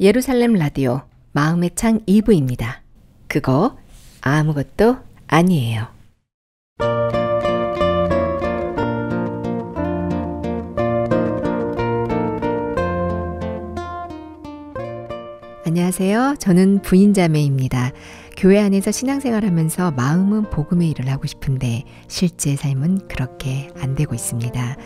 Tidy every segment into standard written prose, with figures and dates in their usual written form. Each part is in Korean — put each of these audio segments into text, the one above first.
예루살렘 라디오 마음의 창 2부입니다. 그거 아무것도 아니에요. 안녕하세요. 저는 부인자매입니다. 교회 안에서 신앙생활하면서 마음은 복음의 일을 하고 싶은데 실제 삶은 그렇게 안 되고 있습니다.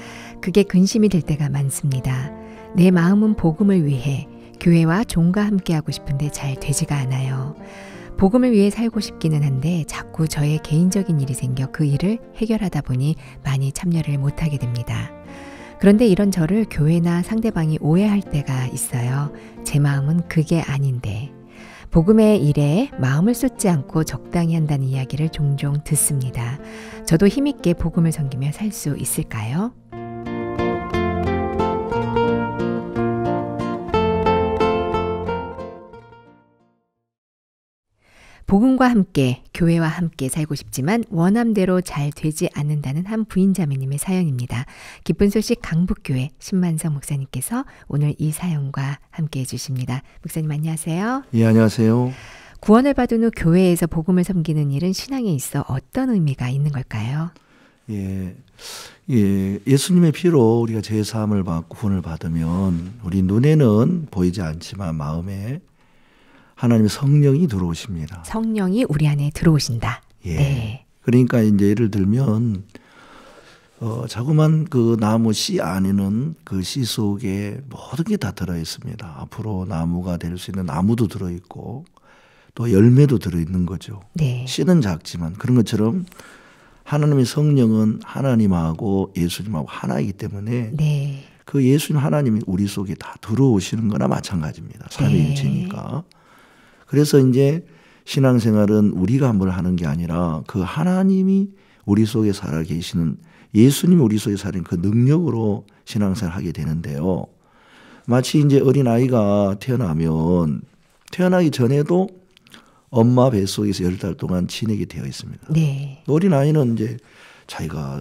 그게 근심이 될 때가 많습니다. 내 마음은 복음을 위해 교회와 종과 함께하고 싶은데 잘 되지가 않아요. 복음을 위해 살고 싶기는 한데 자꾸 저의 개인적인 일이 생겨 그 일을 해결하다 보니 많이 참여를 못하게 됩니다. 그런데 이런 저를 교회나 상대방이 오해할 때가 있어요. 제 마음은 그게 아닌데. 복음의 일에 마음을 쏟지 않고 적당히 한다는 이야기를 종종 듣습니다. 저도 힘있게 복음을 섬기며 살 수 있을까요? 복음과 함께, 교회와 함께 살고 싶지만 원함대로 잘 되지 않는다는 한 부인자매님의 사연입니다. 기쁜 소식 강북교회 신만성 목사님께서 오늘 이 사연과 함께 해주십니다. 목사님 안녕하세요. 예, 안녕하세요. 구원을 받은 후 교회에서 복음을 섬기는 일은 신앙에 있어 어떤 의미가 있는 걸까요? 예수님의 피로 우리가 제사함을 받고 구원을 받으면 우리 눈에는 보이지 않지만 마음에 하나님의 성령이 들어오십니다. 성령이 우리 안에 들어오신다. 예. 네. 그러니까 이제 예를 들면 자그만 그 나무 씨 안에는 그 씨 속에 모든 게 다 들어 있습니다. 앞으로 나무가 될 수 있는 나무도 들어 있고 또 열매도 들어 있는 거죠. 네. 씨는 작지만 그런 것처럼 하나님의 성령은 하나님하고 예수님하고 하나이기 때문에 네. 그 예수님 하나님이 우리 속에 다 들어오시는 거나 마찬가지입니다. 삼위일체니까. 그래서 이제 신앙생활은 우리가 뭘 하는 게 아니라 그 하나님이 우리 속에 살아 계시는 예수님이 우리 속에 사는 그 능력으로 신앙생활을 하게 되는데요. 마치 이제 어린아이가 태어나면 태어나기 전에도 엄마 뱃속에서 10달 동안 지내게 되어 있습니다. 네. 어린아이는 이제 자기가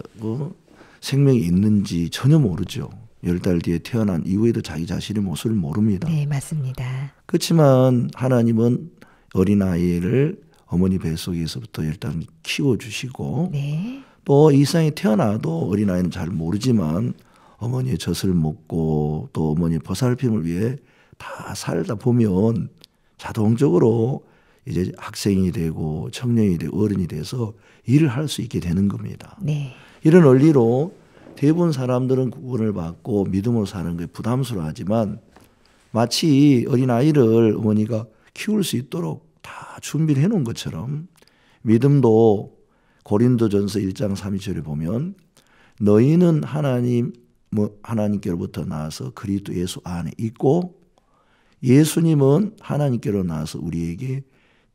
생명이 있는지 전혀 모르죠. 10달 뒤에 태어난 이후에도 자기 자신의 모습을 모릅니다. 네, 맞습니다. 그렇지만 하나님은 어린아이를 어머니 뱃속에서부터 일단 키워주시고 네. 또 이 세상에 태어나도 어린아이는 잘 모르지만 어머니의 젖을 먹고 또 어머니의 보살핌을 위해 다 살다 보면 자동적으로 이제 학생이 되고 청년이 되고 어른이 돼서 일을 할 수 있게 되는 겁니다. 네. 이런 원리로 대부분 사람들은 구원을 받고 믿음으로 사는 게 부담스러워하지만 마치 어린아이를 어머니가 키울 수 있도록 다 준비를 해놓은 것처럼 믿음도 고린도전서 1장 3절에 보면 너희는 하나님께로부터 나와서 그리스도 예수 안에 있고 예수님은 하나님께로 나와서 우리에게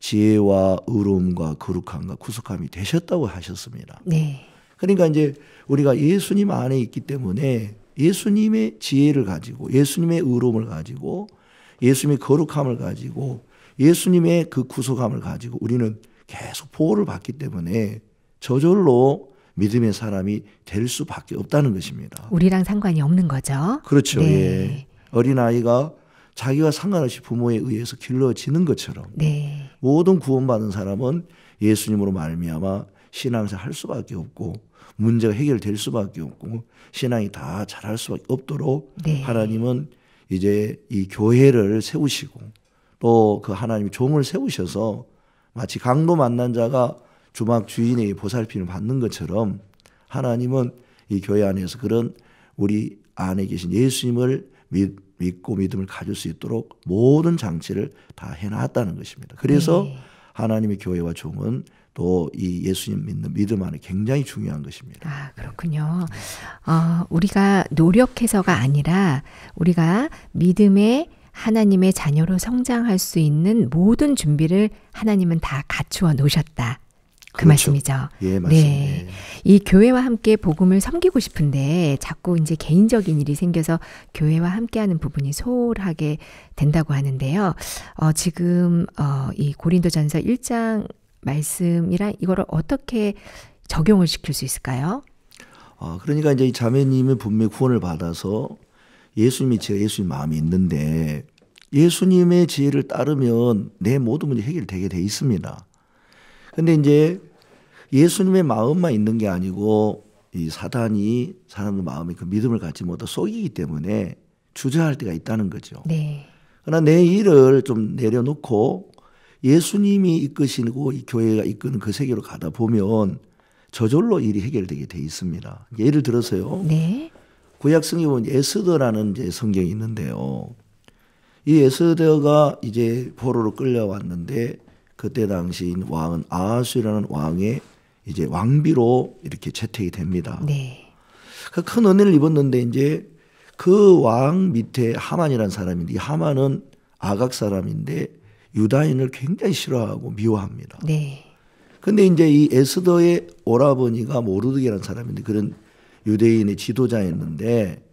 지혜와 의로움과 거룩함과 구속함이 되셨다고 하셨습니다. 네. 그러니까 이제 우리가 예수님 안에 있기 때문에 예수님의 지혜를 가지고 예수님의 의로움을 가지고 예수님의 거룩함을 가지고 예수님의 그 구속함을 가지고 우리는 계속 보호를 받기 때문에 저절로 믿음의 사람이 될 수밖에 없다는 것입니다. 우리랑 상관이 없는 거죠. 그렇죠. 네. 예. 어린아이가 자기와 상관없이 부모에 의해서 길러지는 것처럼 네. 모든 구원받은 사람은 예수님으로 말미암아 신앙생활 할 수밖에 없고 문제가 해결될 수밖에 없고 신앙이 다 잘할 수밖에 없도록 네. 하나님은 이제 이 교회를 세우시고 또 그 하나님 종을 세우셔서 마치 강도 만난 자가 주막 주인의 보살핌을 받는 것처럼 하나님은 이 교회 안에서 그런 우리 안에 계신 예수님을 믿고 믿음을 가질 수 있도록 모든 장치를 다 해놨다는 것입니다. 그래서 네. 하나님의 교회와 종은 또 이 예수님 믿는 믿음 안에 굉장히 중요한 것입니다. 아, 그렇군요. 우리가 노력해서가 아니라 우리가 믿음의 하나님의 자녀로 성장할 수 있는 모든 준비를 하나님은 다 갖추어 놓으셨다. 그 그렇죠. 말씀이죠. 예, 맞습니다. 네. 이 교회와 함께 복음을 섬기고 싶은데 자꾸 이제 개인적인 일이 생겨서 교회와 함께하는 부분이 소홀하게 된다고 하는데요. 지금 이 고린도전서 1장 말씀이랑 이거를 어떻게 적용을 시킬 수 있을까요? 그러니까 이제 이 자매님은 분명히 구원을 받아서 예수님이 제가 예수님 마음이 있는데 예수님의 지혜를 따르면 내 모든 문제 해결되게 돼 있습니다. 근데 이제 예수님의 마음만 있는 게 아니고 이 사단이 사람의 마음에 그 믿음을 갖지 못하고 속이기 때문에 주저할 때가 있다는 거죠. 네. 그러나 내 일을 좀 내려놓고 예수님이 이끄시고 이 교회가 이끄는 그 세계로 가다 보면 저절로 일이 해결되게 돼 있습니다. 예를 들어서요. 네. 구약 성경에 보면 에스더라는 이제 성경이 있는데요. 이 에스더가 이제 포로로 끌려왔는데 그때 당시인 왕은 아하수이라는 왕의 이제 왕비로 이렇게 채택이 됩니다. 네. 큰 은혜를 입었는데 이제 그 왕 밑에 하만이라는 사람인데 이 하만은 아각 사람인데 유다인을 굉장히 싫어하고 미워합니다. 네. 근데 이제 이 에스더의 오라버니가 모르드게라는 사람인데 그런 유대인의 지도자였는데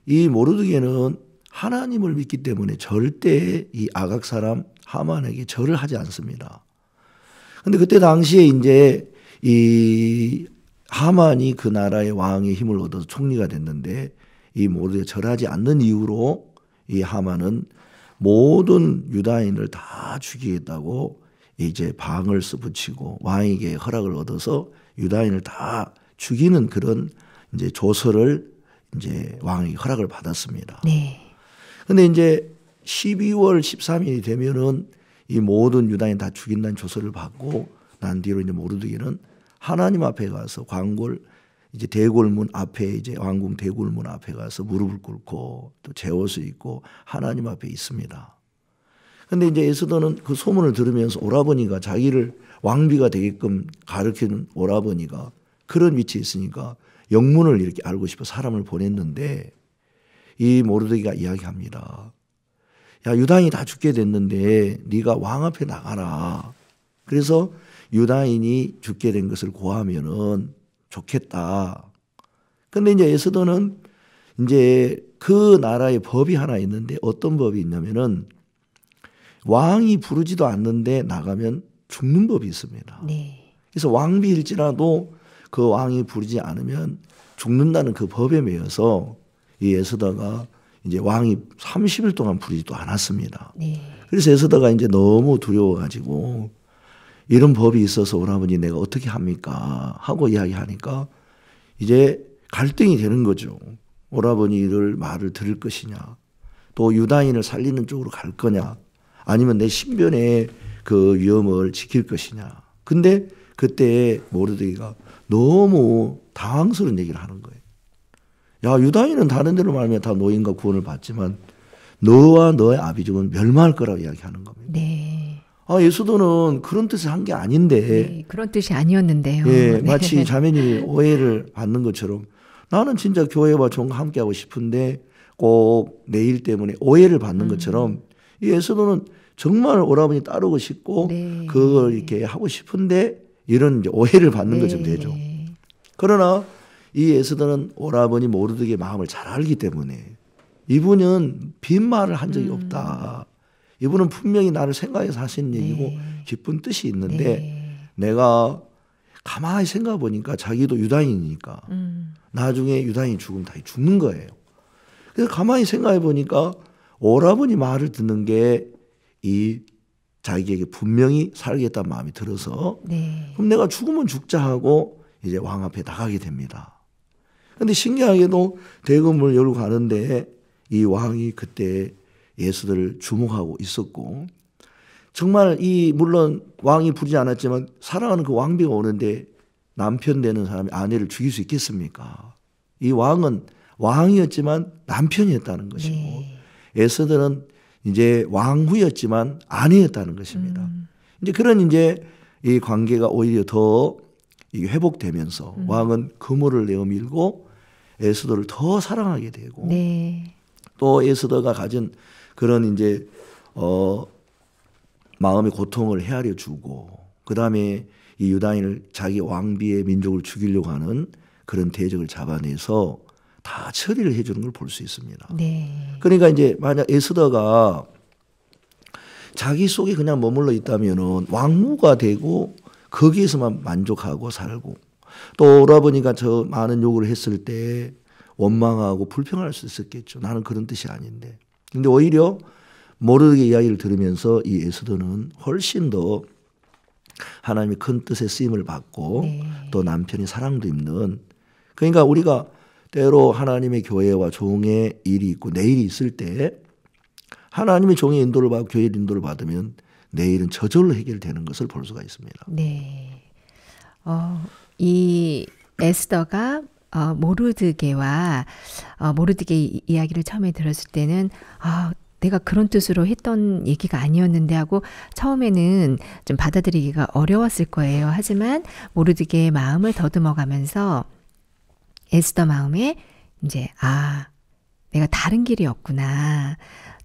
이 모르드게는 하나님을 믿기 때문에 절대 이 아각 사람 하만에게 절을 하지 않습니다. 근데 그때 당시에 이제 이 하만이 그 나라의 왕의 힘을 얻어서 총리가 됐는데 이 모르드게 절하지 않는 이유로 이 하만은 모든 유다인을 다 죽이겠다고 이제 방을 써붙이고 왕에게 허락을 얻어서 유다인을 다 죽이는 그런 이제 조서를 이제 왕에게 허락을 받았습니다. 네. 근데 이제 12월 13일이 되면은 이 모든 유다인 다 죽인다는 조서를 받고 난 뒤로 이제 모르드게는 하나님 앞에 가서 광골 이제 대골문 앞에 이제 왕궁 대골문 앞에 가서 무릎을 꿇고 또 제 옷을 입고 하나님 앞에 있습니다. 근데 이제 에스더는 그 소문을 들으면서 오라버니가 자기를 왕비가 되게끔 가르치는 오라버니가 그런 위치에 있으니까 영문을 이렇게 알고 싶어 사람을 보냈는데 이 모르드게가 이야기합니다. 야, 유다인이 다 죽게 됐는데 네가 왕 앞에 나가라. 그래서 유다인이 죽게 된 것을 고하면은 좋겠다. 근데 이제 에스더는 이제 그 나라의 법이 하나 있는데 어떤 법이 있냐면은 왕이 부르지도 않는데 나가면 죽는 법이 있습니다. 네. 그래서 왕비일지라도 그 왕이 부르지 않으면 죽는다는 그 법에 매여서 이 에스더가 이제 왕이 30일 동안 부르지도 않았습니다. 네. 그래서 에스더가 이제 너무 두려워가지고 이런 법이 있어서 오라버니 내가 어떻게 합니까? 하고 이야기하니까 이제 갈등이 되는 거죠. 오라버니를 말을 들을 것이냐, 또 유다인을 살리는 쪽으로 갈 거냐, 아니면 내 신변의 그 위험을 지킬 것이냐. 근데 그때 모르드게가 너무 당황스러운 얘기를 하는 거예요. 야, 유다인은 다른 데로 말하면 다 노인과 구원을 받지만 너와 너의 아비족은 멸망할 거라고 이야기하는 겁니다. 네. 아, 예수도는 그런 뜻을 한 게 아닌데. 네, 그런 뜻이 아니었는데요. 예, 네. 마치 자매님이 오해를 받는 것처럼 나는 진짜 교회와 종과 함께하고 싶은데 꼭 내 일 때문에 오해를 받는 것처럼 이 예수도는 정말 오라버니 따르고 싶고 네. 그걸 이렇게 하고 싶은데 이런 이제 오해를 받는 네. 것처럼 되죠. 그러나 이 에스더는 오라버니 모르드게 마음을 잘 알기 때문에 이분은 빈말을 한 적이 없다. 이분은 분명히 나를 생각해서 하시는 얘기고 네. 깊은 뜻이 있는데 네. 내가 가만히 생각해 보니까 자기도 유다인이니까 나중에 유다인이 죽으면 다 죽는 거예요. 그래서 가만히 생각해 보니까 오라버니 말을 듣는 게 이 자기에게 분명히 살겠다는 마음이 들어서 네. 그럼 내가 죽으면 죽자 하고 이제 왕 앞에 나가게 됩니다. 그런데 신기하게도 대검을 열고 가는데 이 왕이 그때 예수들을 주목하고 있었고 정말 이 물론 왕이 부르지 않았지만 사랑하는 그 왕비가 오는데 남편 되는 사람이 아내를 죽일 수 있겠습니까? 이 왕은 왕이었지만 남편이었다는 것이고 네. 에스더는 이제 왕후였지만 아내였다는 것입니다. 이제 그런 이제 이 관계가 오히려 더 회복되면서 왕은 그물을 내어밀고 에스더를 더 사랑하게 되고 네. 또 에스더가 가진 그런 이제 마음의 고통을 헤아려 주고 그다음에 이 유다인을 자기 왕비의 민족을 죽이려고 하는 그런 대적을 잡아내서 다 처리를 해주는 걸 볼 수 있습니다. 네. 그러니까 이제 만약 에스더가 자기 속에 그냥 머물러 있다면은 왕후가 되고 거기에서만 만족하고 살고 또 오라버니가 저 많은 요구를 했을 때 원망하고 불평할 수 있었겠죠. 나는 그런 뜻이 아닌데. 근데 오히려 모르게 이야기를 들으면서 이 에스더는 훨씬 더 하나님의 큰 뜻의 쓰임을 받고 네. 또 남편이 사랑도 입는, 그러니까 우리가 때로 하나님의 교회와 종의 일이 있고 내일이 있을 때 하나님의 종의 인도를 받고 교회의 인도를 받으면 내일은 저절로 해결되는 것을 볼 수가 있습니다. 네. 이 에스더가 모르드게와 모르드게 이야기를 처음에 들었을 때는 내가 그런 뜻으로 했던 얘기가 아니었는데 하고 처음에는 좀 받아들이기가 어려웠을 거예요. 하지만 모르드게의 마음을 더듬어가면서 에스더 마음에 이제 내가 다른 길이었구나.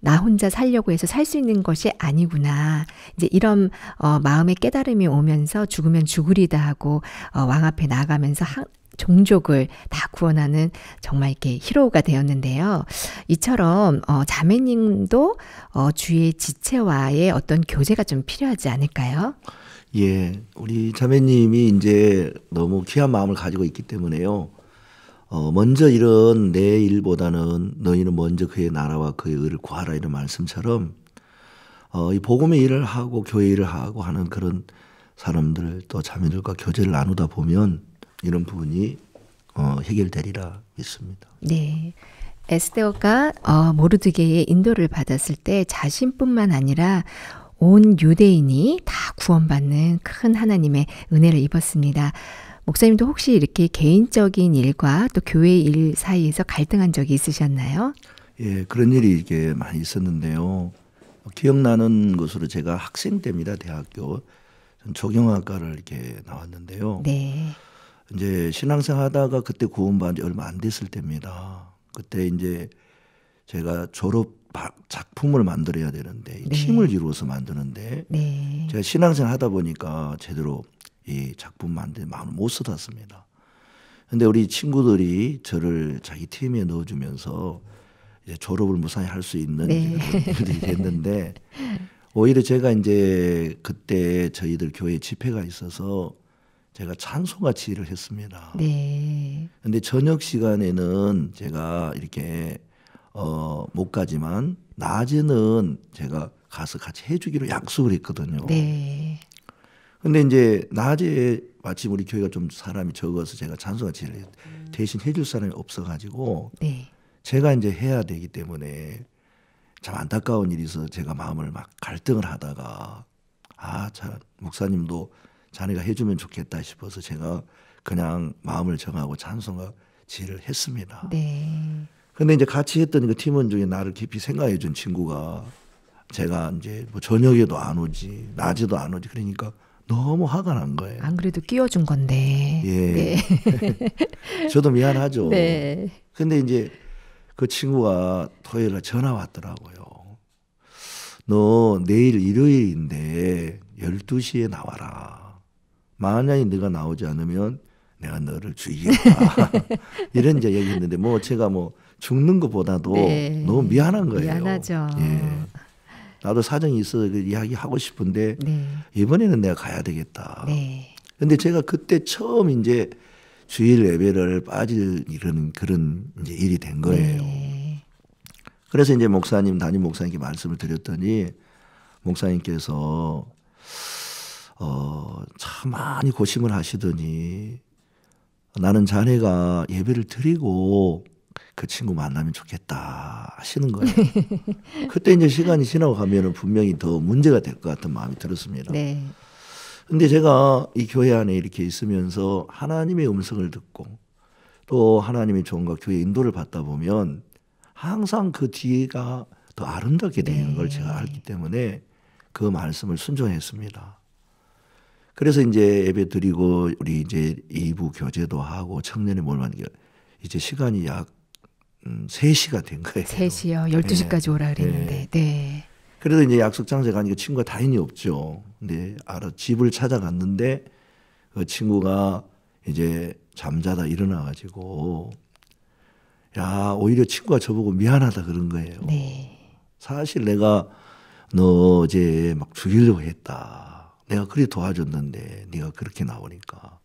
나 혼자 살려고 해서 살 수 있는 것이 아니구나. 이제 이런 마음의 깨달음이 오면서 죽으면 죽으리다 하고 왕 앞에 나가면서 종족을 다 구원하는 정말 이렇게 히로우가 되었는데요. 이처럼 자매님도 주의 지체와의 어떤 교제가 좀 필요하지 않을까요? 예, 우리 자매님이 이제 너무 귀한 마음을 가지고 있기 때문에요. 먼저 이런 내 일보다는 너희는 먼저 그의 나라와 그의 의를 구하라 이런 말씀처럼 이 복음의 일을 하고 교회 일을 하고 하는 그런 사람들 또 자매들과 교제를 나누다 보면 이런 부분이 해결되리라 믿습니다. 네. 에스더가 모르드게의 인도를 받았을 때 자신뿐만 아니라 온 유대인이 다 구원받는 큰 하나님의 은혜를 입었습니다. 목사님도 혹시 이렇게 개인적인 일과 또 교회 일 사이에서 갈등한 적이 있으셨나요? 예, 그런 일이 이렇게 많이 있었는데요. 기억나는 것으로 제가 학생 때입니다. 대학교 조경학과를 이렇게 나왔는데요. 네. 이제 신앙생활 하다가 그때 구원받은 지 얼마 안 됐을 때입니다. 그때 이제 제가 졸업 작품을 만들어야 되는데 네. 팀을 이루어서 만드는데 네. 제가 신앙생활 하다 보니까 제대로 이 작품 만드는 마음을 못 써놨습니다. 근데 우리 친구들이 저를 자기 팀에 넣어주면서 이제 졸업을 무사히 할 수 있는 네. 일들이 됐는데 오히려 제가 이제 그때 저희들 교회 집회가 있어서 제가 찬송가 지휘를 했습니다. 네. 근데 저녁 시간에는 제가 이렇게 못 가지만 낮에는 제가 가서 같이 해주기로 약속을 했거든요. 네. 근데 이제 낮에 마침 우리 교회가 좀 사람이 적어서 제가 찬송가 지휘를 대신 해줄 사람이 없어가지고 네. 제가 이제 해야 되기 때문에 참 안타까운 일이 있어서 제가 마음을 막 갈등을 하다가 참 목사님도 자네가 해주면 좋겠다 싶어서 제가 그냥 마음을 정하고 찬송가 지휘를 했습니다. 네. 근데 이제 같이 했던 그 팀원 중에 나를 깊이 생각해 준 친구가 제가 이제 뭐 저녁에도 안 오지 낮에도 안 오지 그러니까 너무 화가 난 거예요. 안 그래도 끼워준 건데. 예. 네. 저도 미안하죠. 네. 근데 이제 그 친구가 토요일 날 전화 왔더라고요. 너 내일 일요일인데 12시에 나와라. 만약에 네가 나오지 않으면 내가 너를 죽이겠다. 이런 이제 얘기했는데 뭐 제가 뭐 죽는 것보다도 네. 너무 미안한 거예요. 미안하죠. 예. 나도 사정이 있어서 그 이야기하고 싶은데 네. 이번에는 내가 가야 되겠다. 네. 근데 제가 그때 처음 이제 주일 예배를 빠질 이런 그런 이제 일이 된 거예요. 네. 그래서 이제 목사님, 담임 목사님께 말씀을 드렸더니 목사님께서 참 많이 고심을 하시더니 나는 자네가 예배를 드리고 그 친구 만나면 좋겠다 하시는 거예요. 그때 이제 시간이 지나고 가면은 분명히 더 문제가 될 것 같은 마음이 들었습니다. 네. 근데 제가 이 교회 안에 이렇게 있으면서 하나님의 음성을 듣고 또 하나님의 종과 교회 인도를 받다 보면 항상 그 뒤가 더 아름답게 되는 걸 제가 알기 때문에 그 말씀을 순종했습니다. 그래서 이제 예배 드리고 우리 이제 2부 교제도 하고 청년의 몰만 이제 시간이 약 3시가 된 거예요. 3시요. 12시까지 오라 그랬는데. 네. 그래도 이제 약속 장소에 가니까 친구가 다행히 없죠. 근데 집을 찾아갔는데 그 친구가 이제 잠자다 일어나가지고 오히려 친구가 저보고 미안하다 그런 거예요. 네. 사실 내가 너 어제 막 죽이려고 했다. 내가 그리 도와줬는데 네가 그렇게 나오니까.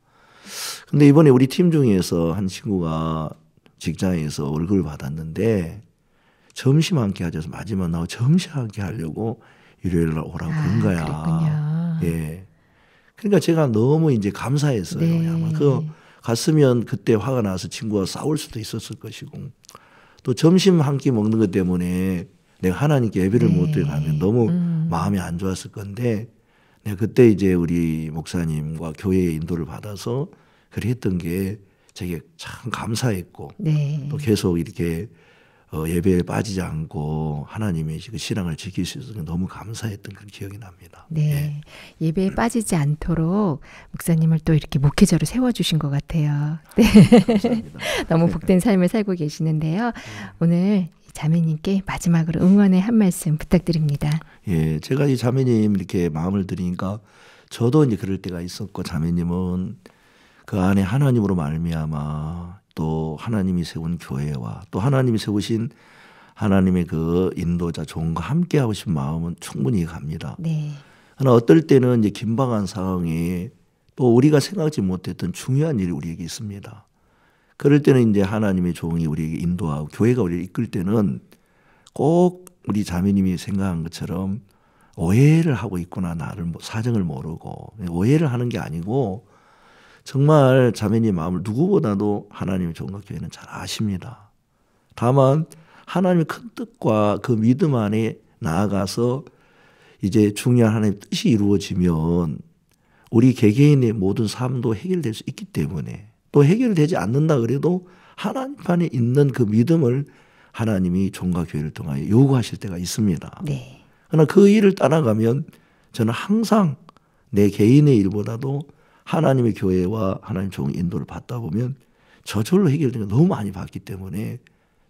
근데 이번에 우리 팀 중에서 한 친구가 직장에서 월급을 받았는데 점심 함께 하자서 마지막 나와 점심 함께 하려고 일요일 날 오라고 그런 거야. 그랬군요. 예. 그러니까 제가 너무 이제 감사했어요. 네. 아마 갔으면 그때 화가 나서 친구와 싸울 수도 있었을 것이고 또 점심 한 끼 먹는 것 때문에 내가 하나님께 예배를 못 드리면 너무 마음이 안 좋았을 건데 내가 그때 이제 우리 목사님과 교회의 인도를 받아서 그렇게 했던 게 되게 참 감사했고 네. 또 계속 이렇게 예배에 빠지지 않고 하나님의 그 신앙을 지킬 수 있어서 너무 감사했던 그런 기억이 납니다. 네. 예배에 빠지지 않도록 목사님을 또 이렇게 목회자로 세워주신 것 같아요. 네. 감사합니다. 너무 복된 삶을 살고 계시는데요. 오늘 자매님께 마지막으로 응원의 한 말씀 부탁드립니다. 예, 제가 이 자매님 이렇게 마음을 드리니까 저도 이제 그럴 때가 있었고 자매님은 그 안에 하나님으로 말미암아 또 하나님이 세운 교회와 또 하나님이 세우신 하나님의 그 인도자 종과 함께 하고 싶은 마음은 충분히 갑니다. 네. 그러나 어떨 때는 이제 긴박한 상황에 또 우리가 생각지 못했던 중요한 일이 우리에게 있습니다. 그럴 때는 이제 하나님의 종이 우리에게 인도하고 교회가 우리를 이끌 때는 꼭 우리 자매님이 생각한 것처럼 오해를 하고 있구나. 나를 사정을 모르고 오해를 하는 게 아니고 정말 자매님 마음을 누구보다도 하나님의 종과 교회는 잘 아십니다. 다만 하나님의 큰 뜻과 그 믿음 안에 나아가서 이제 중요한 하나님의 뜻이 이루어지면 우리 개개인의 모든 삶도 해결될 수 있기 때문에 또 해결되지 않는다 그래도 하나님 안에 있는 그 믿음을 하나님이 종과 교회를 통하여 요구하실 때가 있습니다. 네. 그러나 그 일을 따라가면 저는 항상 내 개인의 일보다도 하나님의 교회와 하나님 종 인도를 받다 보면 저절로 해결되는 게 너무 많이 받기 때문에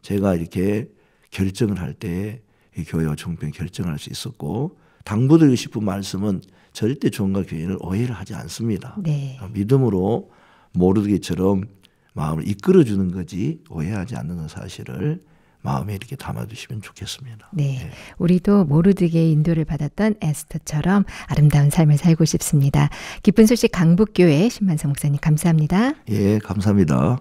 제가 이렇게 결정을 할 때 이 교회와 종편 결정할 수 있었고 당부드리고 싶은 말씀은 절대 종과 교회는 오해를 하지 않습니다. 네. 믿음으로 모르드게처럼 마음을 이끌어주는 거지 오해하지 않는 사실을 마음에 이렇게 담아두시면 좋겠습니다. 네. 네. 우리도 모르드게의 인도를 받았던 에스더처럼 아름다운 삶을 살고 싶습니다. 기쁜 소식 강북교회 신만성 목사님 감사합니다. 예, 감사합니다.